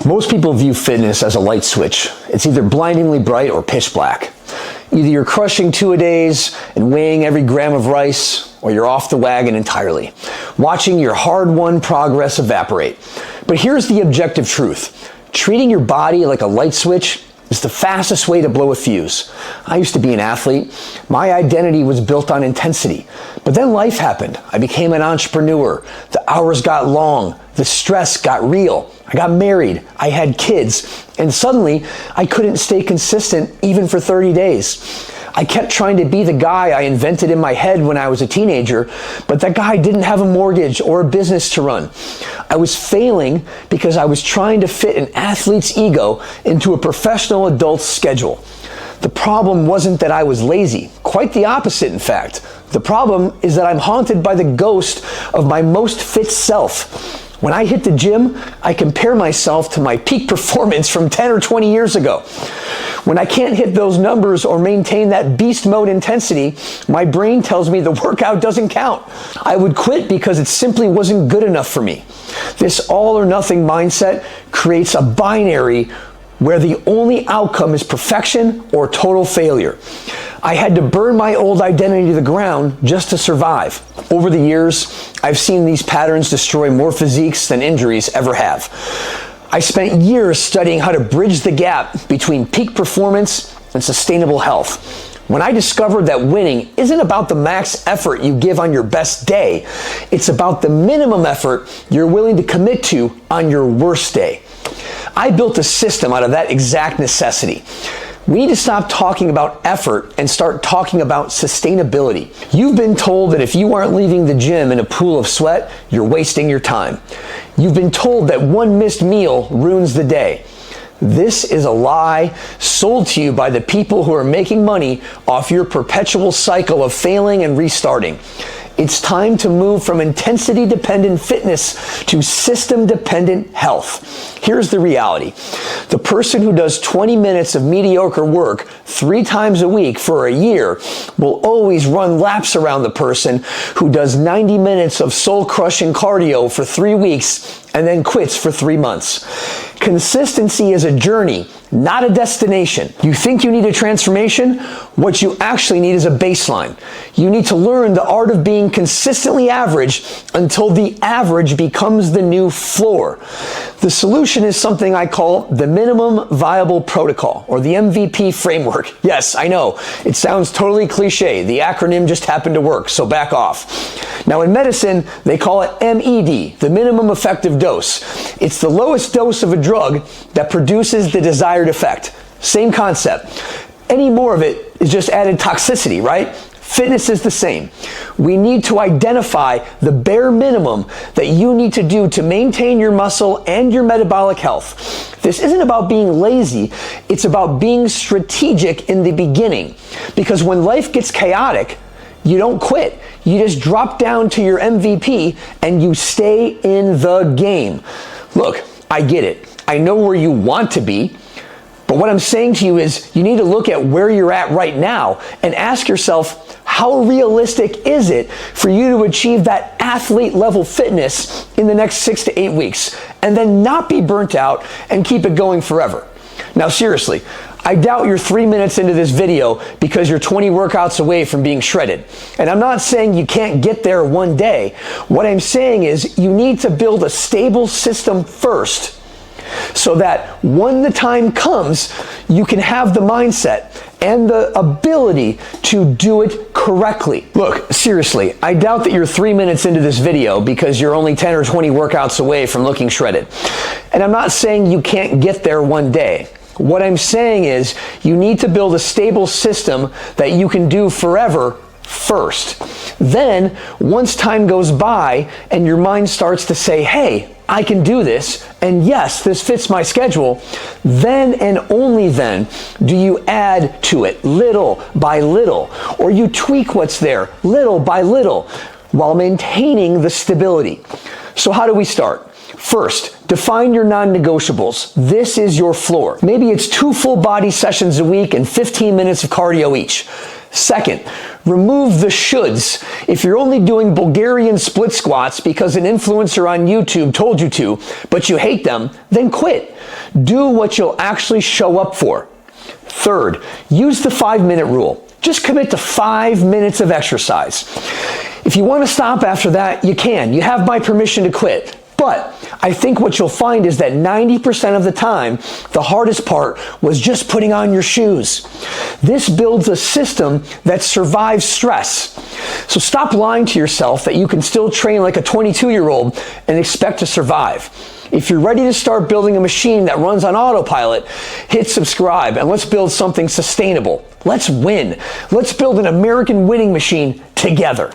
Most people view fitness as a light switch. It's either blindingly bright or pitch black. Either you're crushing 2-a-days and weighing every gram of rice, or you're off the wagon entirely, watching your hard-won progress evaporate. But here's the objective truth. Treating your body like a light switch is the fastest way to blow a fuse. I used to be an athlete. My identity was built on intensity. But then life happened. I became an entrepreneur. The hours got long. The stress got real. I got married. I had kids. And suddenly, I couldn't stay consistent even for 30 days. I kept trying to be the guy I invented in my head when I was a teenager, but that guy didn't have a mortgage or a business to run. I was failing because I was trying to fit an athlete's ego into a professional adult's schedule. The problem wasn't that I was lazy, quite the opposite, in fact. The problem is that I'm haunted by the ghost of my most fit self. When I hit the gym, I compare myself to my peak performance from 10 or 20 years ago. When I can't hit those numbers or maintain that beast mode intensity, my brain tells me the workout doesn't count. I would quit because it simply wasn't good enough for me. This all or nothing mindset creates a binary where the only outcome is perfection or total failure. I had to burn my old identity to the ground just to survive. Over the years, I've seen these patterns destroy more physiques than injuries ever have. I spent years studying how to bridge the gap between peak performance and sustainable health. When I discovered that winning isn't about the max effort you give on your best day, it's about the minimum effort you're willing to commit to on your worst day. I built a system out of that exact necessity. We need to stop talking about effort and start talking about sustainability. You've been told that if you aren't leaving the gym in a pool of sweat, you're wasting your time. You've been told that one missed meal ruins the day. This is a lie sold to you by the people who are making money off your perpetual cycle of failing and restarting. It's time to move from intensity-dependent fitness to system-dependent health. Here's the reality. The person who does 20 minutes of mediocre work 3 times a week for a year will always run laps around the person who does 90 minutes of soul-crushing cardio for 3 weeks and then quits for 3 months. Consistency is a journey, not a destination. You think you need a transformation? What you actually need is a baseline. You need to learn the art of being consistently average until the average becomes the new floor. The solution is something I call the minimum viable protocol, or the MVP framework. Yes, I know, it sounds totally cliche. The acronym just happened to work, so back off. Now in medicine, they call it MED, the minimum effective dose. It's the lowest dose of a drug that produces the desired effect. Same concept. Any more of it is just added toxicity, right? Fitness is the same. We need to identify the bare minimum that you need to do to maintain your muscle and your metabolic health. This isn't about being lazy, it's about being strategic in the beginning. Because when life gets chaotic, you don't quit. You just drop down to your MVP and you stay in the game. Look, I get it. I know where you want to be. But what I'm saying to you is you need to look at where you're at right now and ask yourself, how realistic is it for you to achieve that athlete level fitness in the next 6 to 8 weeks and then not be burnt out and keep it going forever? Now seriously, I doubt you're 3 minutes into this video because you're 20 workouts away from being shredded. And I'm not saying you can't get there one day. What I'm saying is you need to build a stable system first, so that when the time comes, you can have the mindset and the ability to do it correctly. Look, seriously, I doubt that you're 3 minutes into this video because you're only 10 or 20 workouts away from looking shredded. And I'm not saying you can't get there one day. What I'm saying is you need to build a stable system that you can do forever first. Then, once time goes by and your mind starts to say, hey, I can do this, and yes, this fits my schedule, then and only then do you add to it little by little, or you tweak what's there little by little while maintaining the stability. So how do we start? First, define your non-negotiables. This is your floor. Maybe it's 2 full body sessions a week and 15 minutes of cardio each. Second, remove the shoulds. If you're only doing Bulgarian split squats because an influencer on YouTube told you to, but you hate them, then quit. Do what you'll actually show up for. Third, use the 5-minute rule. Just commit to 5 minutes of exercise. If you want to stop after that, you can. You have my permission to quit. But I think what you'll find is that 90% of the time, the hardest part was just putting on your shoes. This builds a system that survives stress. So stop lying to yourself that you can still train like a 22-year-old and expect to survive. If you're ready to start building a machine that runs on autopilot, hit subscribe and let's build something sustainable. Let's win. Let's build an American winning machine together.